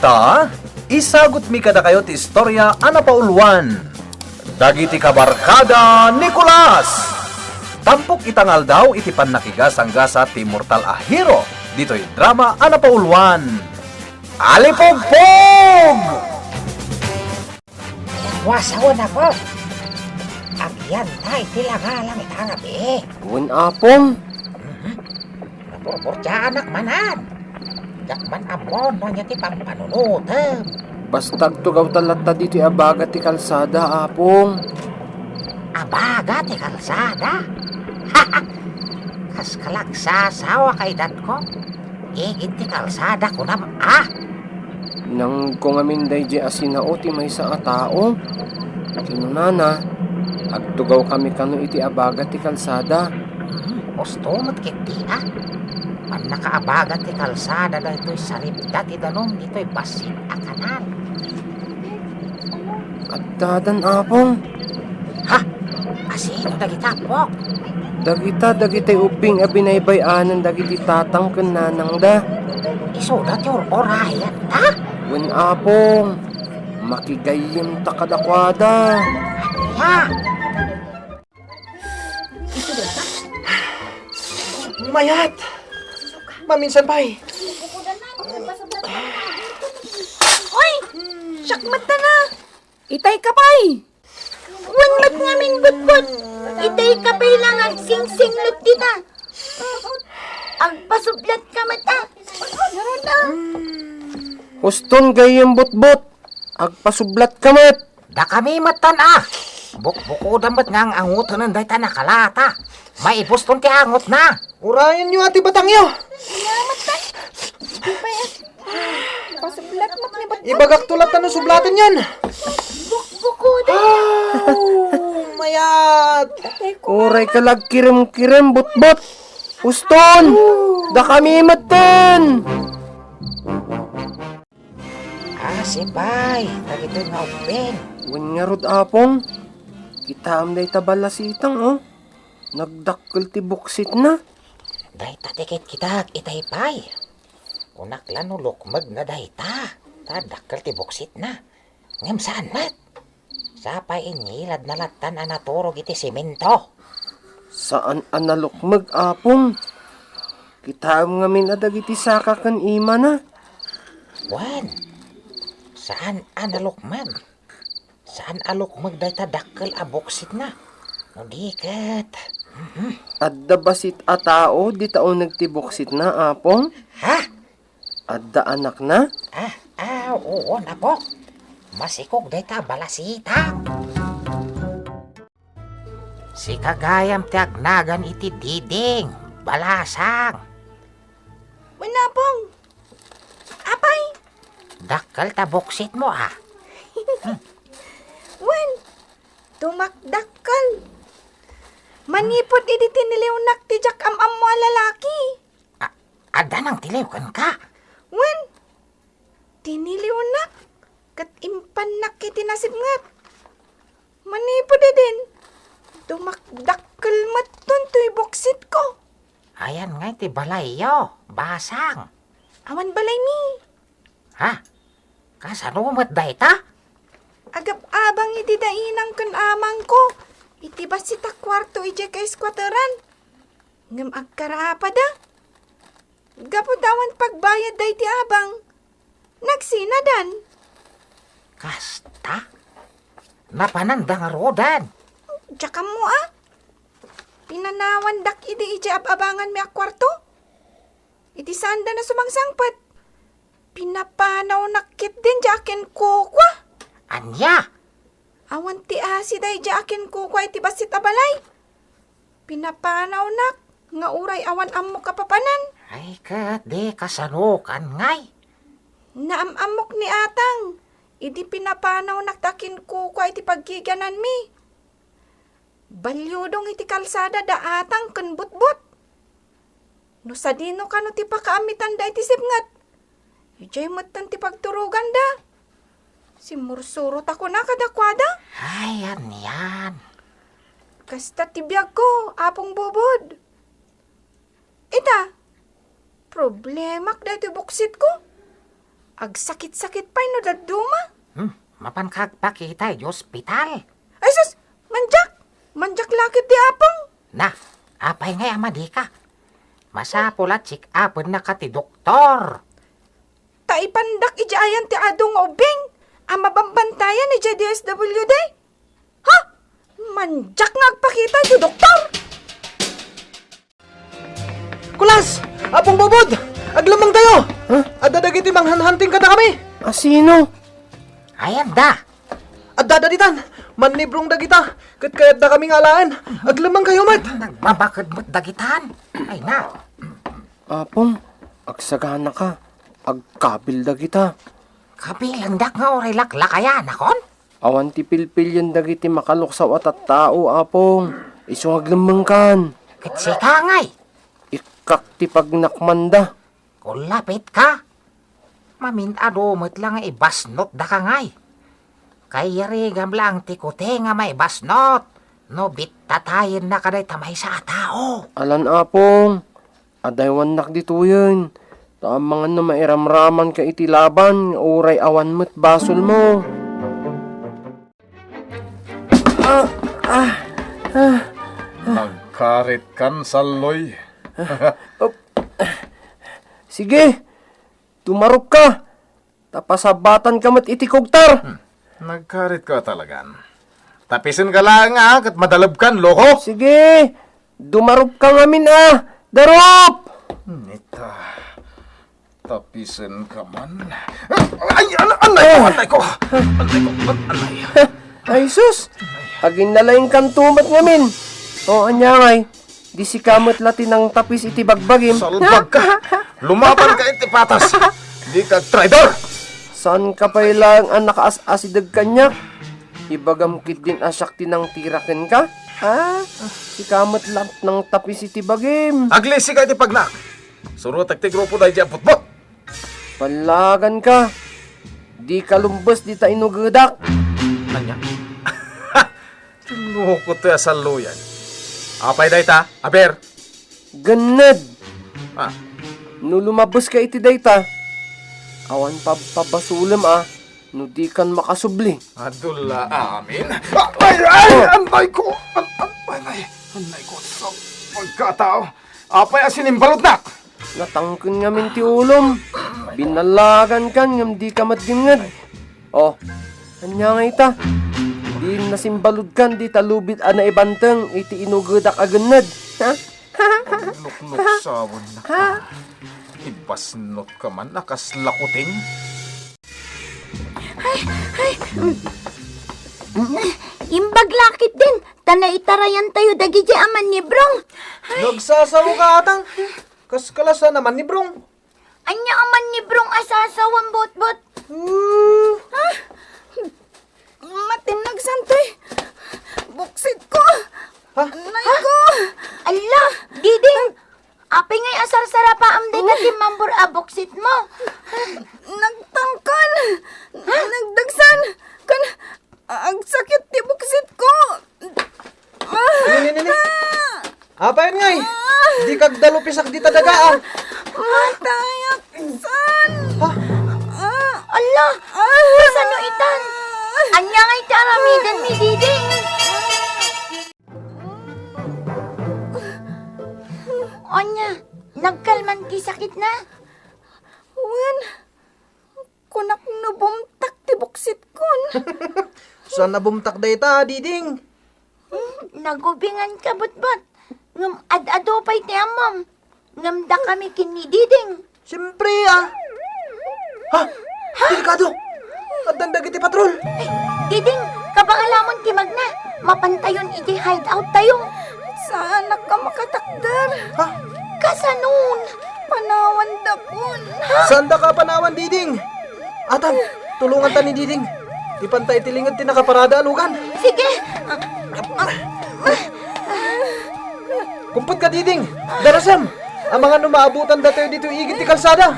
ita, isagot mi kada kayo ti istorya ana pauluan. Dagiti kabarkada Nicolas. Tampok itangal daw iti pannakigasang-gasa ti mortal a hero. Dito'y drama ana pauluan. Alipogpog! Wasawan ako. Agyan na itilangalang itangabi. Wen apong. Naburbur anak manan. Jakman amon no niya ti pampanunutem. Bastag tugaw talata dito abaga ti kalsada apong. Abaga ti kalsada. Kas kalagsasawa kay dad ko. Igit ti kalsada ko na Nang kung amin day di asinao ti may sa tao. Kinunana, agtugaw kami kano iti abaga ti kalsada. Gusto mo't kiti Pan nakaabaga ti kalsada da ito'y saripda ti danom dito'y basit akanan. At dadan apong. Ha? Asino dagita po? Dagita'y uping abinaybayanan dagiti tatang kananang da. Isudat yung orayan ta? Wen apong. Makigayim ta kadakwada. Ya! Mayat! Maminsan pa'y. Oy! Sakmat na! Itay ka pa'y! Wanmat ngamin butbut! Itay ka pa'y lang ang sing-singlot dita! Ang pasublat ka mata! Naroon na! Huston gayim butbut. Agpasublat kamat. Da kami matan Bukbuko damat nga ang angot ng day ta nakalata. Maibuston ti angot na. Urayan nyo ati batang nyo. Salamat ta! Di pa yan! Pasublat mat ni butbut! Ibagak tulat na sublatan yan. Bukbuko na! Mayat! Uray kalag kirim-kirim butbut. Huston. Da kami matan. Sipay, dagito nga upin. Wen nga rod apong. Kita am day tabalasitang oh. Nagdakkel ti buksit na. Dayta tikit kita itay pay. Unaklan no lukmag na dayta. Tadakkel ti buksit na. Ngam saan mat? Sapay inyilad na latan anaturog iti simento. Saan analukmag apong? Kita am nga minadag iti saka kan ima na. Wan? Saan analukmag? Saan alukmag dayta dakkel a buksit na? No diket. Adda basit a tao di tao nagtibuksit na apong? Ha? Adda anak na? Oo na po. Masikog dayta balasita. Si kagayam ti agnagan iti diding. Balasang. Manapong! Apay! Dakkel ta buksit mo Wen! Tumakdakkal! Manipod iti tiniliwnak ti jak am mo a lalaki! Ada nang tiliw kan ka. Wen! Tiniliwnak! Kat impanak iti nasibngat! Manipod din! Tumakdakkal maton to'y buksit ko! Ayan nga iti balayo. Basang. Awan balay mi! Ha? Kasanumat dayta? Agap-abang iti dainang kan amang ko. Iti basita kwarto ije kay squatteran. Ngam agkarapa da. Gaputawan pagbayad da iti abang. Nagsinadan. Kasta? Napananda nga rodan. Tsaka mo Pinanawan dak iti ije abangan mi a kwarto. Iti sanda na sumangsangpat. Pinapanaw nakit din jakin kukwa. Anya? Awan ti asi day jakin kukwa iti basit abalay. Pinapanaw nak, nga uray awan amok kapapanan. Ay kat di kasanukan ngay. Naamamok ni atang. Idi pinapanaw naktakin kukwa iti pagkigyanan mi. Balyudong iti kalsada da atang ken butbut. No sadino kano ti pakaamitan da iti sipngat. Ijay matan ti pagturugan da. Simursurot ako na kadakwada. Ay, yan. Kasta ti biyag ko, apong bubod. Ita, problemak da iti buksit ko. Ag sakit-sakit pa'y no daduma. Mapankag pa kita di ospital. Ay sus, manjak lakit di apong. Na, apay ngay ama di ka. Masapula check up na ka ti doktor. Taipandak ijayan ti adong ubing. Ang mabambantayan ni JDSWD. Ha? Manjak nga agpakita di doktor. Kulas! Apong bubod! Aglamang tayo! At dadagiti manghanhanting kada kami! Asino? Ayan da. At dadaditan! Manibrong dagita! Kat kayat na kaming alaan! Aglamang kayo, mat! Nagbabakad mo't dagitan. Ay na. Apong, agsagana ka. Agkabilda kita. Kabilang dak nga oray laklakayan akon. Awan ti pilpilyan dagiti makaluksaw at tao, apong. Isong aglamangkan. Kitsi ka ngay. Ikak ti pagnakmanda. Kulapit ka. Mamintado mo't lang nga ibasnot da ka ngay. Kaya rigam lang ti kote nga may basnot. No bitatayin na kaday tamay sa tao. Alan, apong. Adaywan nak dito yun. Tamang na mairamraman ka iti laban. Uray awan mo't basol mo. Nagkarit kan saloy. Sige, tumarop ka. Tapasabatan ka mat iti kugtar. Nagkarit ka talagan. Tapisin ka lang kat madalab kan, loko. Sige, dumarop ka ngamin Darop! Nita, tapisin ka man. Ay, anay ko. Ay sus, agin nalayang kan tumat ngamin. O anyangay, di si kamot latin ang tapis iti bagbagim. Salbag ka. Lumaban ka iti patas. Di ka traitor. Saan ka pa ilang ang nakaas-asidag kanya? Ibagam kit din asyak tinang tirakin ka? Si kamot lat ng tapis iti bagim. Aglisi ka iti pagnak. Surot ti grupo na dyan putbot. Palagan ka. Di kalumbos di ta inugudak. Anya? Tinuko to ya saluyan. Apay dayta, aber. Ganad. Ah, Nulumabos ka iti dayta. Awan pabasulam no di kan makasubli. adula amin. Ay, anay ko. Anay ko sa pagkatao. Apay asinimbalot na. Natangkin nga min ti ulom. Binalagan kan ngam di ka matgingad. Oh, anya nga ita. Di nasimbalod kan di talubit ana ibanteng iti inugudak aganad. Ha? Nuknuk sawon na ka. Ibasnot ka man, nakaslakuting. Imbag lakit din. Tanay itarayan tayo dagi di aman ni Brong. Nagsasawa ka atang! Kaskalasan naman ni Brong! Anya aman ni Brong asasawang bot-bot. Matinag santoy. Buksit ko. Anay ko. Ala, Diding. Apay ngay asar sarapa amday ka timambur aboksit mo. Nagtangkan. Nagdagsan. Kan, agsakit ti buksit ko. Nini. Apayan ngay! Di kagdalupisak di tadaga Matayak san. Ala, kasano itan? Anya ngay taramidan mi Diding. Anya, nagkalman ti sakit na? Wan, kunak nabumtak ti buksit kon. Saan nabumtak dayta, Diding? Nagubingan ka butbut. Ngam ad-ado pa'y ti amam. Ngam da kami kini Diding. Siyempre Delikado! At dandag iti patrol! Diding, kabangalamon ti magna. Mapantayon iti hideout tayo. Saan ka makatakdar? Kasanun? Panawan da pun. Saan da ka panawan, Diding? Atan, tulungan ta ni Diding. Di pantay tilingad ti nakaparada alugan. Sige. Kumput ka, Diding! Darasam! Ang mga numaabutan datayo dito igit ti kalsada!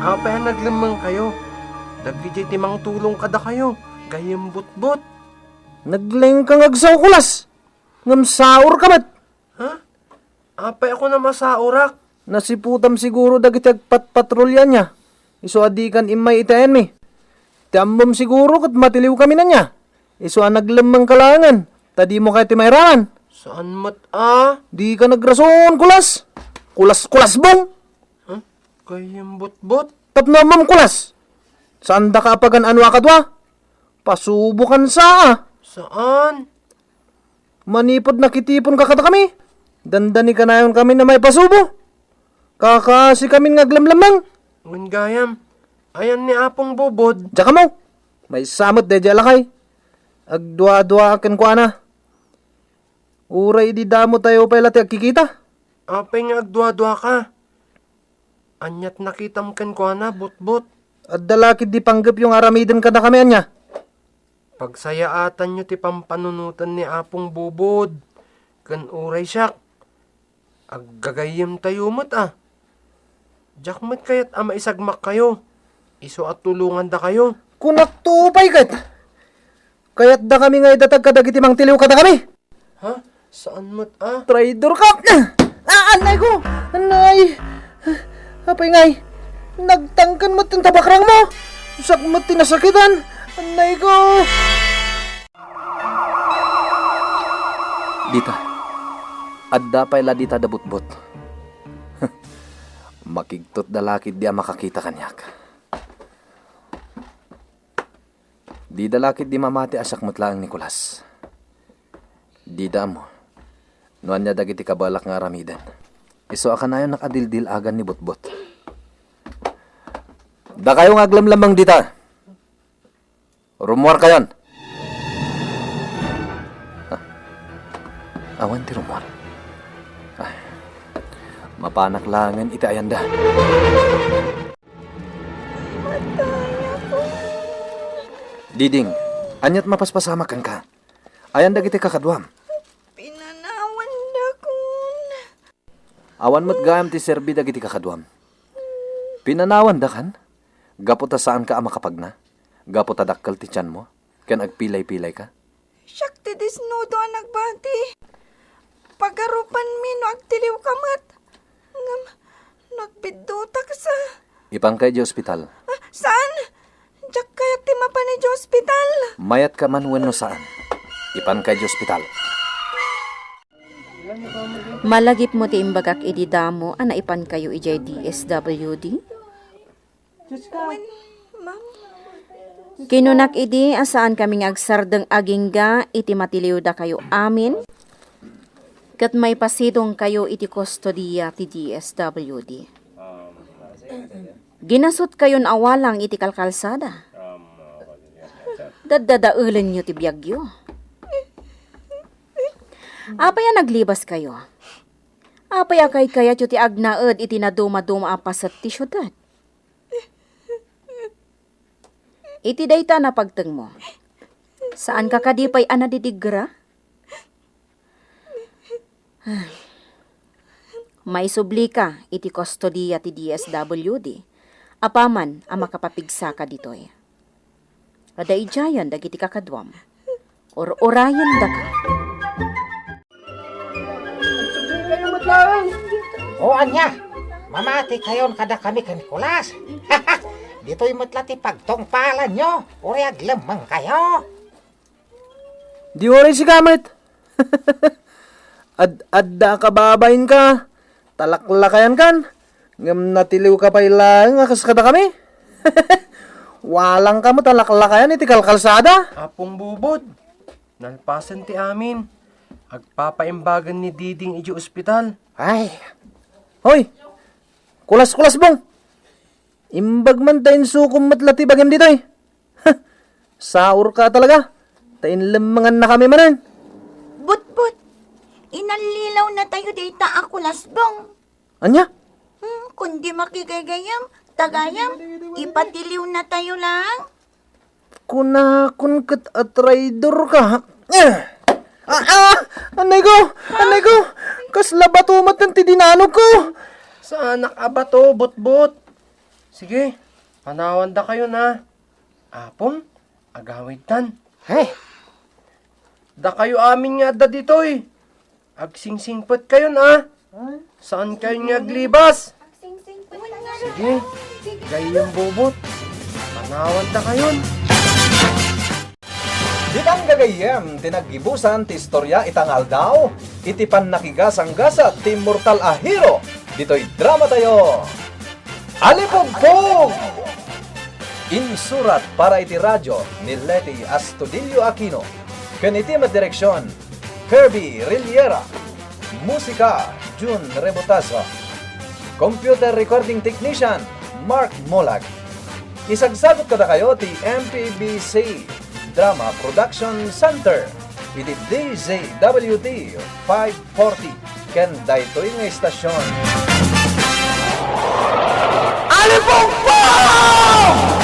Apay naglamang kayo. Dagdi timang tulong kada kayo. Gayem butbot. Nagleng kang agsaw kulas! Ngam saur ka mat! Apay ako na masaurak. Nasiputam siguro dagiti agpat-patrolya niya. Iso adikan imay itayan mi. Tiambom siguro kat matiliw kami na niya. Iso naglamang kalangan. Tadi mo kaya timayrangan. Saan mat Di ka nagrason, kulas. Kulas bong. Kayang bot-bot. Tapno mam kulas. Saan da ka apagan anwa kadwa? Pasubukan sa Saan? Manipod nakitipon ka kata kami. Dandani ka na yun kami na may pasubo. Kakasi kami ngaglamlamang. Ngun gayam. Ayan ni Apong Bubod. Tsaka mo, may samot de jalakay. Agdwa-dwa akan ko ana. Uray di damo tayo pa ilati agkikita. Apay nga agdwa-dwa ka. Anyat nakitam kan ko na, bot-bot. At dalakid di panggap yung aramiden ka na kami anya. Pagsayaatan nyo ti pampanunutan ni Apong Bubod. Kan uray siyak. Aggagayim tayo mat Diyak mat kayat ama isagmak kayo. Iso at tulungan da kayo. Kunak tupay kat. Kaya't da kami nga idatag kadagiti mang tiliw ka na kami. Ha? Saan mat Traidor ka! Anay ko! Anay! Apay ngay! Nagtangkan mo itong tabakrang mo! Sak mo tinasakitan! Anay ko! Dita. Adda pa'y la dita dabutbot. Makigtot dalakid di makakita kanyak. Di dalakid di mamati asak mutlaang Nicolas. Di da mo. Nuan niya dagiti kabalak nga aramidan. Iso akan na yun nakadildil agan ni Butbot. Da kayo nga aglamlamang dita. Rumor kayon. Awan ti rumor. Mapanaklangan iti ayanda. Diding, anyat mapaspasama kan ka. Ayanda kiti kakadwam. Pinanawan da kun. Awan mo't gayam ti serbi dagiti kakadwam. Pinanawan da kan? Gaputa saan ka amakapagna? Gaputa dakkal ti tiyan mo? Kan agpilay-pilay ka? Siyak ti disnudo ang nagbati. Pagarupan mi no agtiliw kamat. Ngam, nagbidutak sa... Ipang kay di ospital. Saan? Diyak kaya ti mapani di ospital. Mayat ka man wenno saan. Ipan kay di ospital. Malagip mo ti imbagak idi damo ana ipan kayo ijay DSWD? Ma'am, Kinunak idi asaan kami agsardeng agingga iti matiliw da kayo amin. Kat may pasidong kayo iti kustodiya ti DSWD. Ginasot kayon awalang iti kalkalsada. Dadadaulan nyo ti biyagyo. Apaya naglibas kayo. Apaya kay kayat yu ti agnaed iti naduma-duma apasat ti syudad. Iti dayta na pagteng mo. Saan ka kadipay anadidigra? May subli ka iti kustodiya ti DSWD. Apaman ang makapapigsa ka ditoy. Ada ijayan dagiti kakadwam. Or orayan da ka. O anya, mamati kayon kada kami kan Nicolas. Dito'y matlati pagtongpalan nyo. Uri aglamang kayo. Di oray si Kamet. Adda ka babayin ka. Talaklakayan kan. Ngam natiliw ka pa ilang akas kada kami. Walang ka mo talaklakayan iti kalkalsada. Apong Bubod. Nalpasan ti amin. Agpapaimbagan ni Diding iji ospital. Ay, Hoy! Kulas-kulas bong! Imbag man tayin sukum matlati bagam dito eh. Saur ka talaga. Tayin lamangan na kami manan. but, inalilaw na tayo data ako lasbong. Anya? Kundi makigayam, tagayam, ipatiliw na tayo lang. Kunakun kat at traidor ka. Anay ko! Kasla batumat ng tidinanog ko. Sa anak abato, bot-bot. Sige, panawan da kayo na. Apong, agawid tan. hey, Da kayo amin nga da ditoy. Agsingsingpot kayo na. Saan kayo naglibas? Sige, gayang bubot. Panawan ta kayon. Ditang gagayem, tinagibusan ti istorya itangal daw, itipan nakigasang gasa ti mortal ahiro. Dito'y drama tayo. Alipugpug! Insurat para iti radyo ni Leti Astudillo Aquino. Ken iti direksyon, Kirby Riliera. Musika, Jun Rebotazo. Computer recording technician, Mark Molag. Isagsagot kada kayo ti MPBC Drama Production Center. Iti DZWD 540. Ken daytoy nga istasyon. Alipugpug!